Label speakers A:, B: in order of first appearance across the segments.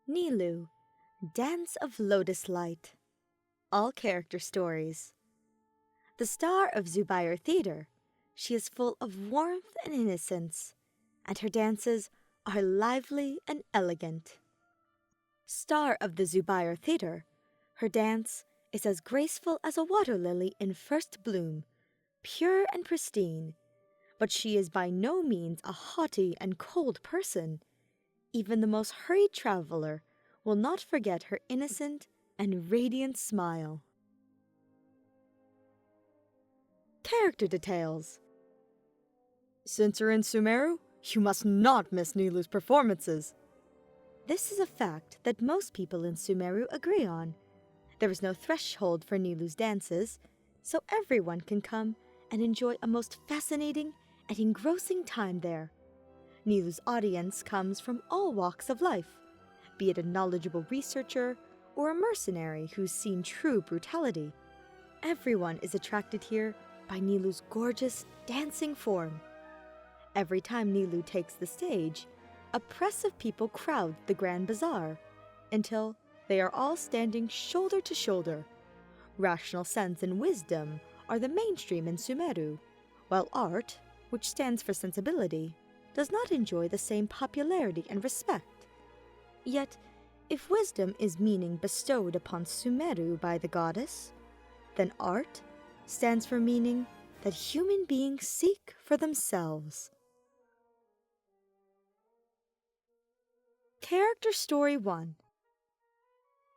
A: Nilou, Dance of Lotus Light. All character stories. The star of Zubair Theater, she is full of warmth and innocence, and her dances are lively and elegant. Star of the Zubair Theater, her dance is as graceful as a water lily in first bloom, pure and pristine, but she is by no means a haughty and cold person. Even the most hurried traveler will not forget her innocent and radiant smile. Character details. Since you're in Sumeru, you must not miss Nilou's performances. This is a fact that most people in Sumeru agree on. There is no threshold for Nilou's dances, so everyone can come and enjoy a most fascinating and engrossing time there. Nilou's audience comes from all walks of life, be it a knowledgeable researcher or a mercenary who's seen true brutality. Everyone is attracted here by Nilou's gorgeous dancing form. Every time Nilou takes the stage, a press of people crowd the Grand Bazaar until they are all standing shoulder to shoulder. Rational sense and wisdom are the mainstream in Sumeru, while art, which stands for sensibility, does not enjoy the same popularity and respect. Yet, if wisdom is meaning bestowed upon Sumeru by the goddess, then art stands for meaning that human beings seek for themselves. Character Story 1.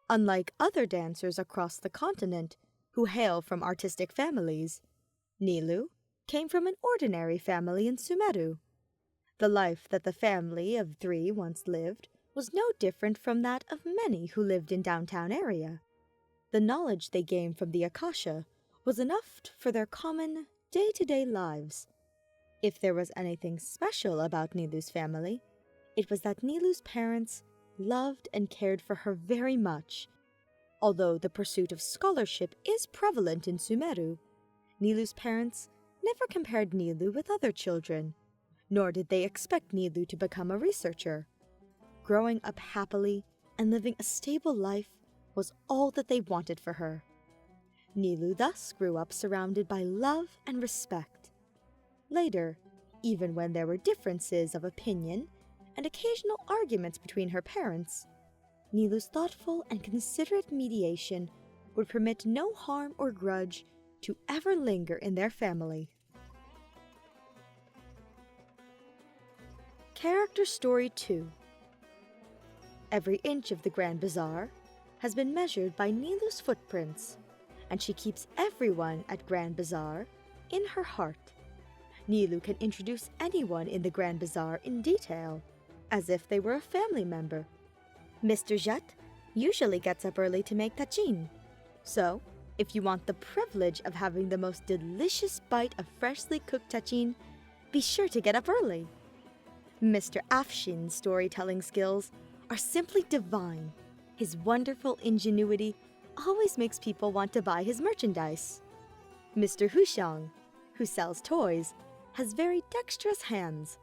A: Unlike other dancers across the continent who hail from artistic families, Nilou came from an ordinary family in Sumeru. The life that the family of 3 once lived was no different from that of many who lived in downtown area. The knowledge they gained from the Akasha was enough for their common, day-to-day lives. If there was anything special about Nilou's family, it was that Nilou's parents loved and cared for her very much. Although the pursuit of scholarship is prevalent in Sumeru, Nilou's parents never compared Nilou with other children, nor did they expect Nilou to become a researcher. Growing up happily and living a stable life was all that they wanted for her. Nilou thus grew up surrounded by love and respect. Later, even when there were differences of opinion and occasional arguments between her parents, Nilou's thoughtful and considerate mediation would permit no harm or grudge to ever linger in their family. Character Story 2. Every inch of the Grand Bazaar has been measured by Nilou's footprints, and she keeps everyone at Grand Bazaar in her heart. Nilou can introduce anyone in the Grand Bazaar in detail, as if they were a family member. Mr. Jut usually gets up early to make tagine, so if you want the privilege of having the most delicious bite of freshly cooked tagine, be sure to get up early. Mr. Afshin's storytelling skills are simply divine. His wonderful ingenuity always makes people want to buy his merchandise. Mr. Huxiang, who sells toys, has very dexterous hands.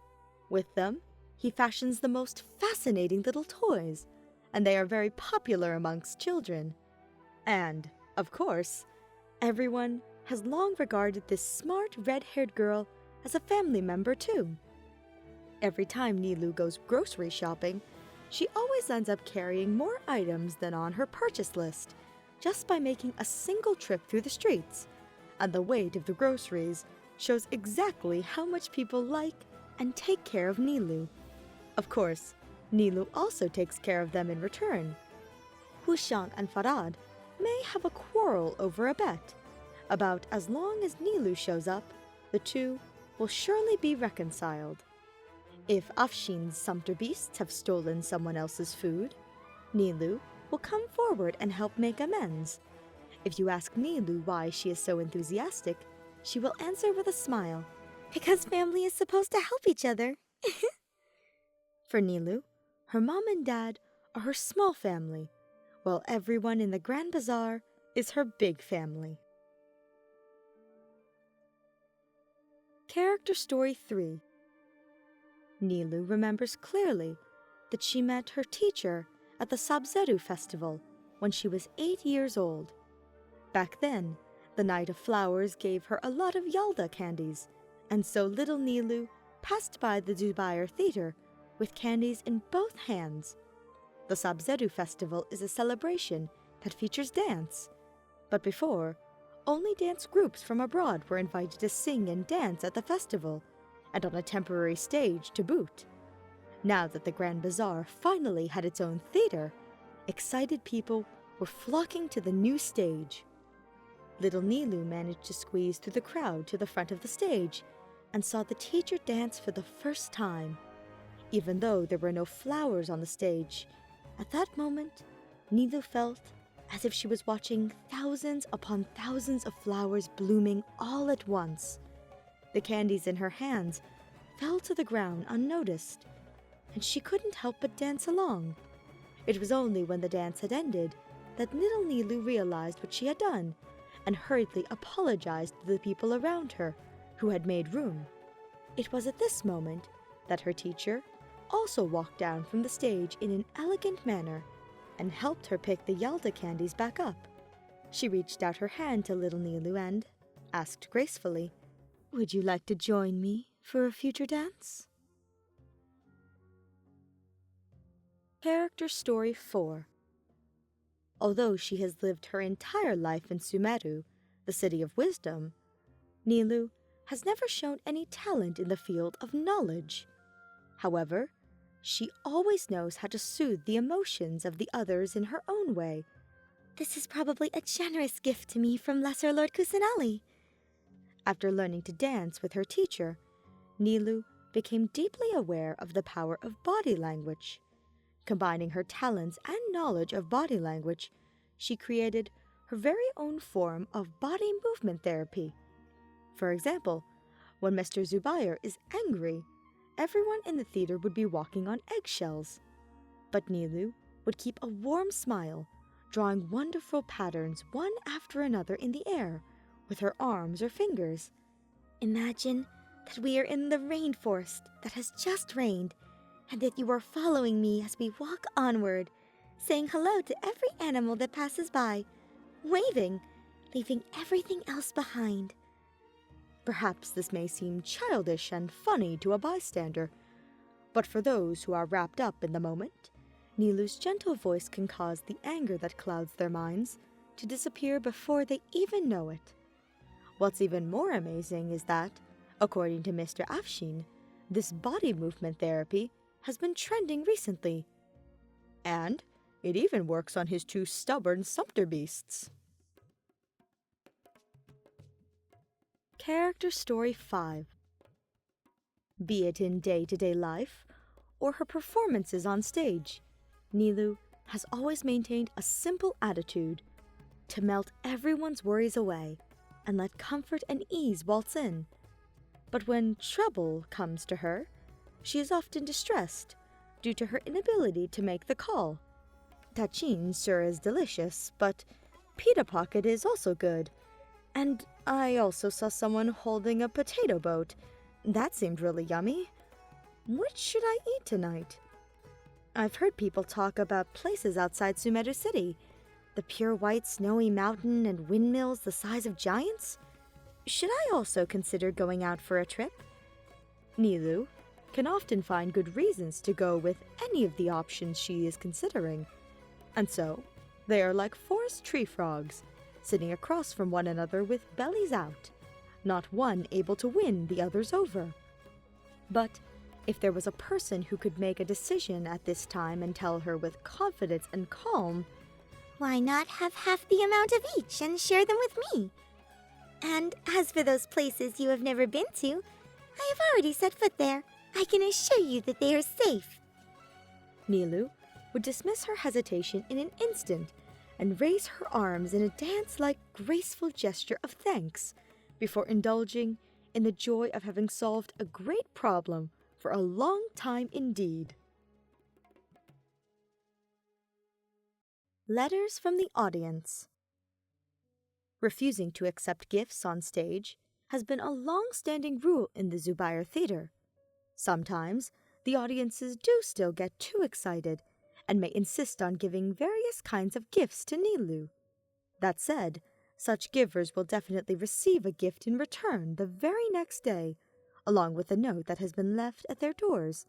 A: With them, he fashions the most fascinating little toys, and they are very popular amongst children. And, of course, everyone has long regarded this smart red-haired girl as a family member too. Every time Nilou goes grocery shopping, she always ends up carrying more items than on her purchase list, just by making a single trip through the streets, and the weight of the groceries shows exactly how much people like and take care of Nilou. Of course, Nilou also takes care of them in return. Huxiang and Farad may have a quarrel over a bet. About as long as Nilou shows up, the two will surely be reconciled. If Afshin's sumpter beasts have stolen someone else's food, Nilou will come forward and help make amends. If you ask Nilou why she is so enthusiastic, she will answer with a smile, "Because family is supposed to help each other." For Nilou, her mom and dad are her small family, while everyone in the Grand Bazaar is her big family. Character Story 3. Nilou remembers clearly that she met her teacher at the Sabzeru festival when she was 8 years old. Back then, the Night of Flowers gave her a lot of Yalda candies, and so little Nilou passed by the Zubair Theater with candies in both hands. The Sabzeru festival is a celebration that features dance, but before, only dance groups from abroad were invited to sing and dance at the festival, and on a temporary stage to boot. Now that the Grand Bazaar finally had its own theater, excited people were flocking to the new stage. Little Nilou managed to squeeze through the crowd to the front of the stage and saw the teacher dance for the first time. Even though there were no flowers on the stage, at that moment, Nilou felt as if she was watching thousands upon thousands of flowers blooming all at once. The candies in her hands fell to the ground unnoticed, and she couldn't help but dance along. It was only when the dance had ended that little Nilou realized what she had done and hurriedly apologized to the people around her who had made room. It was at this moment that her teacher also walked down from the stage in an elegant manner and helped her pick the Yalda candies back up. She reached out her hand to little Nilou and asked gracefully, "Would you like to join me for a future dance?" Character Story 4. Although she has lived her entire life in Sumeru, the City of Wisdom, Nilou has never shown any talent in the field of knowledge. However, she always knows how to soothe the emotions of the others in her own way.
B: This is probably a generous gift to me from Lesser Lord Kusanali.
A: After learning to dance with her teacher, Nilou became deeply aware of the power of body language. Combining her talents and knowledge of body language, she created her very own form of body movement therapy. For example, when Mr. Zubair is angry, everyone in the theater would be walking on eggshells. But Nilou would keep a warm smile, drawing wonderful patterns one after another in the air with her arms or fingers.
B: Imagine that we are in the rainforest that has just rained, and that you are following me as we walk onward, saying hello to every animal that passes by, waving, leaving everything else behind.
A: Perhaps this may seem childish and funny to a bystander, but for those who are wrapped up in the moment, Nilou's gentle voice can cause the anger that clouds their minds to disappear before they even know it. What's even more amazing is that, according to Mr. Afshin, this body movement therapy has been trending recently. And it even works on his 2 stubborn sumpter beasts. Character Story 5. Be it in day-to-day life or her performances on stage, Nilou has always maintained a simple attitude to melt everyone's worries away and let comfort and ease waltz in. But when trouble comes to her, she is often distressed due to her inability to make the call. Tachin sure is delicious, but pita pocket is also good. And I also saw someone holding a potato boat. That seemed really yummy. Which should I eat tonight? I've heard people talk about places outside Sumeru City. The pure white snowy mountain and windmills the size of giants? Should I also consider going out for a trip? Nilou can often find good reasons to go with any of the options she is considering. And so, they are like forest tree frogs, sitting across from one another with bellies out, not one able to win the others over. But if there was a person who could make a decision at this time and tell her with confidence and calm,
B: Why not have half the amount of each and share them with me? And as for those places you have never been to, I have already set foot there. I can assure you that they are safe.
A: Nilou would dismiss her hesitation in an instant and raise her arms in a dance-like graceful gesture of thanks before indulging in the joy of having solved a great problem for a long time indeed. Letters from the audience. Refusing to accept gifts on stage has been a long-standing rule in the Zubair Theater. Sometimes, the audiences do still get too excited and may insist on giving various kinds of gifts to Nilou. That said, such givers will definitely receive a gift in return the very next day, along with a note that has been left at their doors.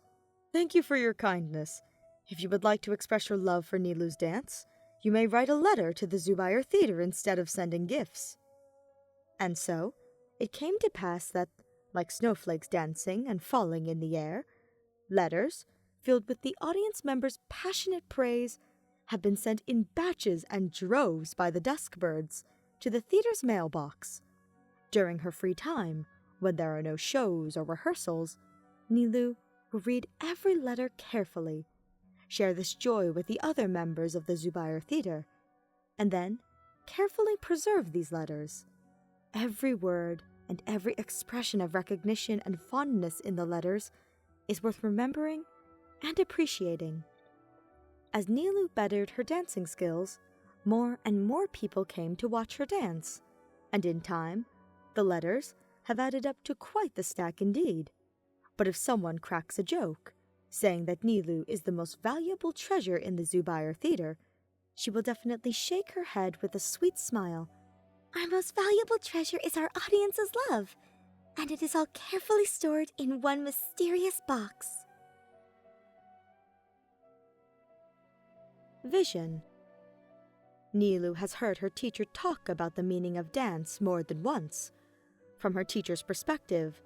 A: Thank you for your kindness. If you would like to express your love for Nilou's dance, you may write a letter to the Zubayr Theater instead of sending gifts. And so, it came to pass that, like snowflakes dancing and falling in the air, letters, filled with the audience members' passionate praise, have been sent in batches and droves by the dusk birds to the theater's mailbox. During her free time, when there are no shows or rehearsals, Nilou will read every letter carefully, share this joy with the other members of the Zubayr Theater, and then carefully preserve these letters. Every word and every expression of recognition and fondness in the letters is worth remembering and appreciating. As Nilou bettered her dancing skills, more and more people came to watch her dance, and in time, the letters have added up to quite the stack indeed. But if someone cracks a joke, saying that Nilou is the most valuable treasure in the Zubayr Theater, she will definitely shake her head with a sweet smile.
B: Our most valuable treasure is our audience's love, and it is all carefully stored in one mysterious box.
A: Vision. Nilou has heard her teacher talk about the meaning of dance more than once. From her teacher's perspective,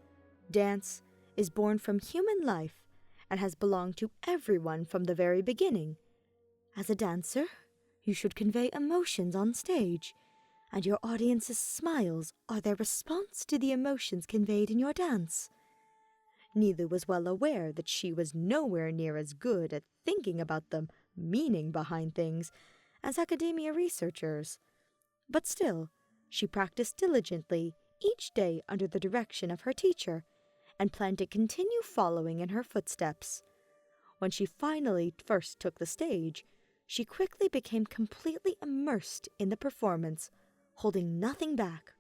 A: dance is born from human life and has belonged to everyone from the very beginning. As a dancer, you should convey emotions on stage, and your audience's smiles are their response to the emotions conveyed in your dance. Nilou was well aware that she was nowhere near as good at thinking about the meaning behind things as academia researchers. But still, she practiced diligently each day under the direction of her teacher, and planned to continue following in her footsteps. When she finally first took the stage, she quickly became completely immersed in the performance, holding nothing back.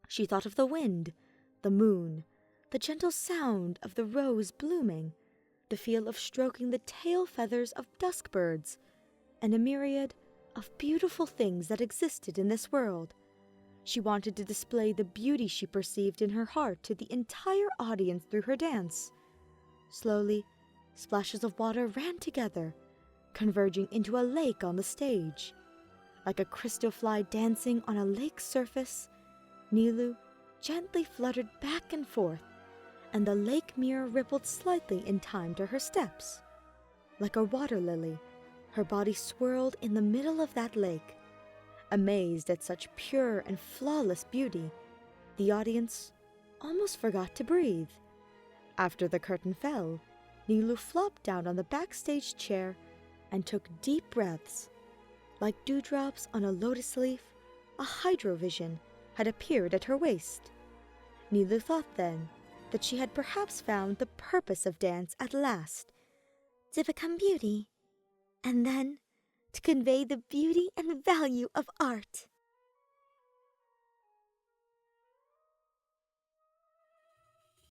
A: She thought of the wind, the moon, the gentle sound of the rose blooming, the feel of stroking the tail feathers of dusk birds, and a myriad of beautiful things that existed in this world. She wanted to display the beauty she perceived in her heart to the entire audience through her dance. Slowly, splashes of water ran together, converging into a lake on the stage. Like a crystal fly dancing on a lake's surface, Nilou gently fluttered back and forth, and the lake mirror rippled slightly in time to her steps. Like a water lily, her body swirled in the middle of that lake. Amazed at such pure and flawless beauty, the audience almost forgot to breathe. After the curtain fell, Nilou flopped down on the backstage chair and took deep breaths. Like dewdrops on a lotus leaf, a hydrovision had appeared at her waist. Nilou thought then that she had perhaps found the purpose of dance at last,
B: to become beauty, and then to convey the beauty and value of art.